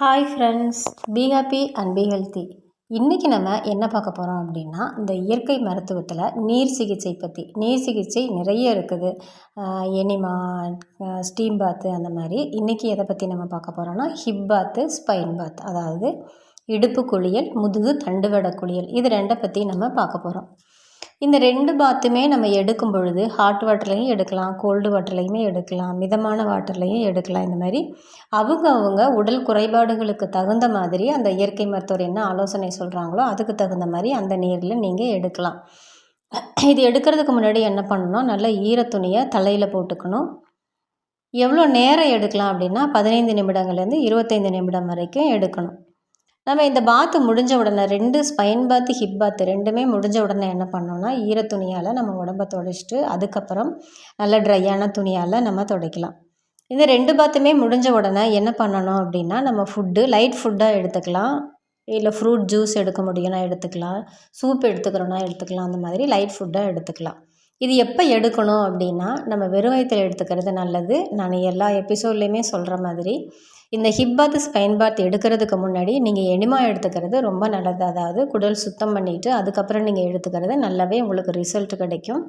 Hi friends, be happy and be healthy. இன்றைக்கி நம்ம என்ன பார்க்க போகிறோம் அப்படின்னா, இந்த இயற்கை மருத்துவத்தில் நீர் சிகிச்சை பற்றி. நீர் சிகிச்சை நிறைய இருக்குது. எனிமா, ஸ்டீம் பாத்து, அந்த மாதிரி. இன்றைக்கி எதை பற்றி நம்ம பார்க்க போகிறோன்னா, ஹிப் பாத்து, ஸ்பைன் பாத், அதாவது இடுப்பு குளியல், முதுகு தண்டுவட குளியல், இது ரெண்டை பற்றி நம்ம பார்க்க போகிறோம். இந்த 2 பாத்துமே நம்ம எடுக்கும் பொழுது ஹாட் வாட்டர்லையும் எடுக்கலாம், கோல்டு வாட்டர்லையுமே எடுக்கலாம், மிதமான வாட்டர்லையும் எடுக்கலாம். இந்த மாதிரி அவங்க உடல் குறைபாடுகளுக்கு தகுந்த மாதிரி அந்த இயற்கை மருத்துவர் என்ன ஆலோசனை சொல்கிறாங்களோ அதுக்கு தகுந்த மாதிரி அந்த நீரில் நீங்கள் எடுக்கலாம். இது எடுக்கிறதுக்கு முன்னாடி என்ன பண்ணணும், நல்ல ஈரத்துணியை தலையில் போட்டுக்கணும். எவ்வளோ நேரம் எடுக்கலாம் அப்படின்னா 15 நிமிடங்கள்லேருந்து 25 நிமிடம் வரைக்கும் எடுக்கணும். நம்ம இந்த பாத்து முடிஞ்ச உடனே 2 ஸ்பைன் பாத்து, ஹிப் பாத்து ரெண்டுமே முடிஞ்ச உடனே என்ன பண்ணோன்னா, ஈரத்துணியால் நம்ம உடம்பை துடைச்சிட்டு அதுக்கப்புறம் நல்ல ட்ரையான துணியால் நம்ம துடைக்கலாம். இந்த 2 பாத்துமே முடிஞ்ச உடனே என்ன பண்ணணும் அப்படின்னா, நம்ம லைட் ஃபுட்டாக எடுத்துக்கலாம். இல்லை ஃப்ரூட் ஜூஸ் எடுக்க முடியும்னா எடுத்துக்கலாம், சூப் எடுத்துக்கிறோன்னா எடுத்துக்கலாம். அந்த மாதிரி லைட் ஃபுட்டாக எடுத்துக்கலாம். இது எப்போ எடுக்கணும் அப்படின்னா, நம்ம வெறும் வயிற்றில் எடுத்துக்கிறது நல்லது. நான் எல்லா எபிசோட்லேயுமே சொல்கிற மாதிரி இந்த ஹிப் பாத், ஸ்பைன் பாத் எடுக்கிறதுக்கு முன்னாடி நீங்கள் எனிமா எடுத்துக்கிறது ரொம்ப நல்லது. அதாவது குடல் சுத்தம் பண்ணிவிட்டு அதுக்கப்புறம் நீங்கள் எடுத்துக்கிறது நல்லாவே உங்களுக்கு ரிசல்ட் கிடைக்கும்.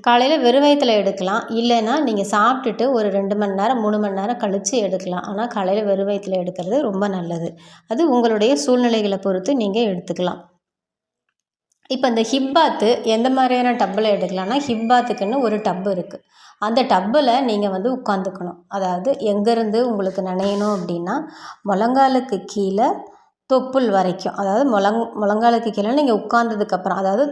காலையில் வெறும் வயிற்றில் எடுக்கலாம், இல்லைன்னா நீங்கள் சாப்பிட்டுட்டு ஒரு 2 மணி நேரம் 3 மணி நேரம் கழித்து எடுக்கலாம். ஆனால் காலையில் வெறும் வயிற்றில் எடுக்கிறது ரொம்ப நல்லது. அது உங்களுடைய சூழ்நிலைகளை பொறுத்து நீங்கள் எடுத்துக்கலாம். இப்போ இந்த ஹிப் பாத்து எந்த மாதிரியான டப்பில் எடுக்கலாம்னா, ஹிப் பாத்துக்குன்னு ஒரு டப்பு இருக்குது. அந்த டப்பில் நீங்கள் உட்காந்துக்கணும். அதாவது எங்கேருந்து உங்களுக்கு நனையணும் அப்படின்னா, முழங்காலுக்கு கீழே தொப்புள் வரைக்கும், அதாவது முழங்காலுக்கு கீழே நீங்கள் உட்கார்ந்ததுக்கப்புறம், அதாவது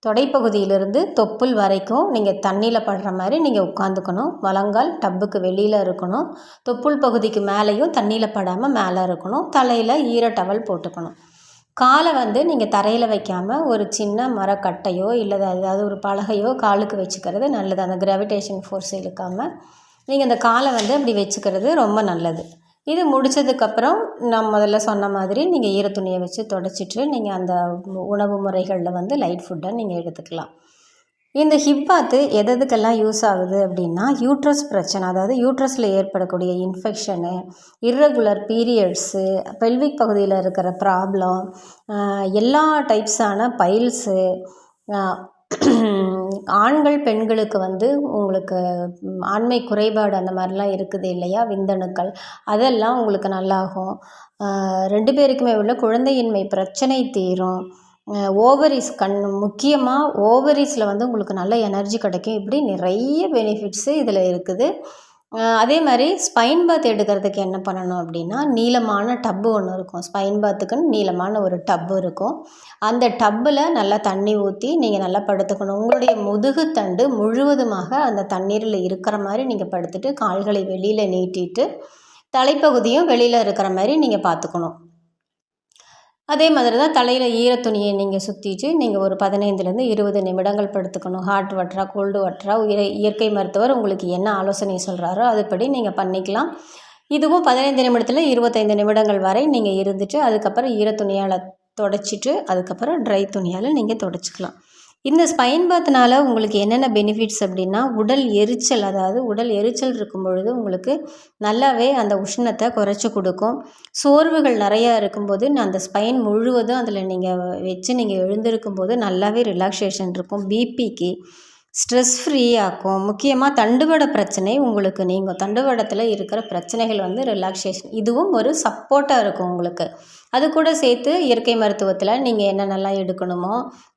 தொடைப்பகுதியிலிருந்து தொப்புள் வரைக்கும் நீங்கள் தண்ணியில் படுற மாதிரி நீங்கள் உட்காந்துக்கணும். முழங்கால் டப்புக்கு வெளியில் இருக்கணும். தொப்புள் பகுதிக்கு மேலேயும் தண்ணியில் படாமல் மேலே இருக்கணும். தலையில் ஈர டவல் போட்டுக்கணும். காலை நீங்கள் தரையில் வைக்காமல் ஒரு சின்ன மரக்கட்டையோ இல்லை ஏதாவது ஒரு பலகையோ காலுக்கு வச்சுக்கிறது நல்லது. அந்த கிராவிடேஷன் ஃபோர்ஸ் இழுக்காமல் நீங்கள் அந்த காலை அப்படி வச்சுக்கிறது ரொம்ப நல்லது. இது முடித்ததுக்கப்புறம் நான் முதல்ல சொன்ன மாதிரி நீங்கள் ஈரத்துணியை வச்சு தொடச்சிட்டு நீங்கள் அந்த உணவு முறைகளில் லைட் ஃபுட்டை நீங்கள் எடுத்துக்கலாம். இந்த ஹிப் பாத்து எதுக்கெல்லாம் யூஸ் ஆகுது அப்படின்னா, யூட்ரஸ் பிரச்சனை, அதாவது யூட்ரஸில் ஏற்படக்கூடிய இன்ஃபெக்ஷனு, இர்ரெகுலர் பீரியட்ஸு, பெல்விக் பகுதியில் இருக்கிற ப்ராப்ளம், எல்லா டைப்ஸான பைல்ஸு, ஆண்கள் பெண்களுக்கு உங்களுக்கு ஆண்மை குறைபாடு அந்த மாதிரிலாம் இருக்குது இல்லையா, விந்தணுக்கள், அதெல்லாம் உங்களுக்கு நல்லாகும். 2 பேருக்குமே உள்ள குழந்தையின்மை பிரச்சனை தீரும். ஓவரிஸ் முக்கியமாக ஓவரிஸில் உங்களுக்கு நல்ல எனர்ஜி கிடைக்கும். இப்படி நிறைய பெனிஃபிட்ஸு இதில் இருக்குது. அதே மாதிரி ஸ்பைன் பாத் எடுக்கிறதுக்கு என்ன பண்ணணும் அப்படின்னா, நீளமான டப்பு ஒன்று இருக்கும். ஸ்பைன் பாத்துக்குன்னு நீளமான ஒரு டப்பு இருக்கும். அந்த டப்பில் நல்லா தண்ணி ஊற்றி நீங்கள் நல்லா படுத்துக்கணும். உங்களுடைய முதுகு தண்டு முழுவதுமாக அந்த தண்ணீரில் இருக்கிற மாதிரி நீங்கள் படுத்துட்டு கால்களை வெளியில் நீட்டிட்டு தலைப்பகுதியும் வெளியில் இருக்கிற மாதிரி நீங்கள் பார்த்துக்கணும். அதே மாதிரி தான் தலையில் ஈரத்துணியை நீங்கள் சுற்றிட்டு நீங்கள் ஒரு 15லேருந்து 20 நிமிடங்கள் படுத்துக்கணும். ஹாட் வாட்டரா, கோல்டு வாட்டரா, இயற்கை மருத்துவர் உங்களுக்கு என்ன ஆலோசனை சொல்கிறாரோ அதுபடி நீங்கள் பண்ணிக்கலாம். இதுவும் 15 நிமிடத்தில் 25 நிமிடங்கள் வரை நீங்கள் இருந்துட்டு அதுக்கப்புறம் ஈரத்துணியால் தொடச்சிட்டு அதுக்கப்புறம் ட்ரை துணியால் நீங்கள் தொடச்சிக்கலாம். இந்த ஸ்பைன் பாத்னால் உங்களுக்கு என்னென்ன பெனிஃபிட்ஸ் அப்படின்னா, உடல் எரிச்சல், அதாவது உடல் எரிச்சல் இருக்கும் பொழுது உங்களுக்கு நல்லாவே அந்த உஷ்ணத்தை குறைச்சி கொடுக்கும். சோர்வுகள் நிறையா இருக்கும்போது அந்த ஸ்பைன் முழுவதும் அதில் நீங்கள் வச்சு நீங்கள் எழுந்திருக்கும்போது நல்லாவே ரிலாக்ஸேஷன் இருக்கும். பிபிக்கு ஸ்ட்ரெஸ் ஃப்ரீ ஆக்கும். முக்கியமாக தண்டுவட பிரச்சனை உங்களுக்கு நீங்கும். தண்டுவடத்தில் இருக்கிற பிரச்சனைகள் ரிலாக்ஸேஷன், இதுவும் ஒரு சப்போர்ட்டாக இருக்கும் உங்களுக்கு. அது கூட சேர்த்து இயற்கை மருத்துவத்தில் நீங்கள் என்னென்னலாம் எடுக்கணுமோ,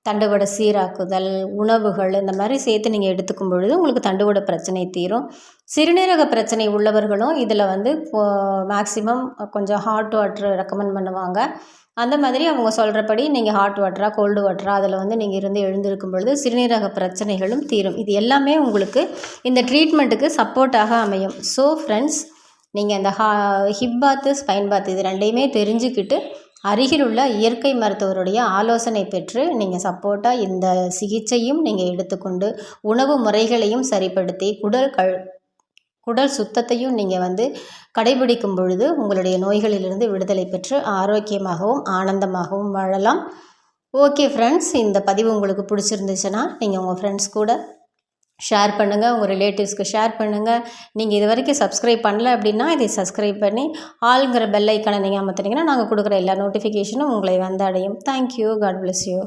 தண்டுவட சீராக்குதல், உணவுகள், இந்த மாதிரி சேர்த்து நீங்கள் எடுத்துக்கும் பொழுது உங்களுக்கு தண்டுவட பிரச்சனை தீரும். சிறுநீரக பிரச்சனை உள்ளவர்களும் இதில் மேக்ஸிமம் கொஞ்சம் ஹாட் வாட்டர் ரெக்கமெண்ட் பண்ணுவாங்க. அந்த மாதிரி அவங்க சொல்கிறபடி நீங்கள் ஹாட் வாட்டரா, கோல்டு வாட்டரா அதில் நீங்கள் இருந்து எழுந்திருக்கும் பொழுது சிறுநீரக பிரச்சனைகளும் தீரும். இது எல்லாமே உங்களுக்கு இந்த ட்ரீட்மெண்ட்டுக்கு சப்போர்ட்டாக அமையும். ஸோ ஃப்ரெண்ட்ஸ், நீங்கள் இந்த ஹிப் பாத்து, ஸ்பைன் பாத் இது ரெண்டையுமே தெரிஞ்சுக்கிட்டு அருகில் உள்ள இயற்கை மருத்துவருடைய ஆலோசனை பெற்று நீங்கள் சப்போர்ட்டாக இந்த சிகிச்சையும் நீங்கள் எடுத்துக்கொண்டு உணவு முறைகளையும் சரிப்படுத்தி குடல் சுத்தத்தையும் நீங்கள் கடைபிடிக்கும் பொழுது உங்களுடைய நோய்களிலிருந்து விடுதலை பெற்று ஆரோக்கியமாகவும் ஆனந்தமாகவும் வாழலாம். ஓகே ஃப்ரெண்ட்ஸ், இந்த பதிவு உங்களுக்கு பிடிச்சிருந்துச்சுன்னா நீங்கள் உங்கள் ஃப்ரெண்ட்ஸ் கூட ஷேர் பண்ணுங்கள், உங்கள் ரிலேட்டிவ்ஸ்க்கு ஷேர் பண்ணுங்கள். நீங்கள் இது வரைக்கும் சப்ஸ்கிரைப் பண்ணல அப்படின்னா இதை சப்ஸ்கிரைப் பண்ணி ஆல்ங்கிற பெல் ஐக்கானை நீங்கள் அமர்த்துனீங்கன்னா நாங்கள் கொடுக்குற எல்லா நோட்டிஃபிகேஷனும் உங்களை வந்து அடையும். தேங்க்யூ. God bless you.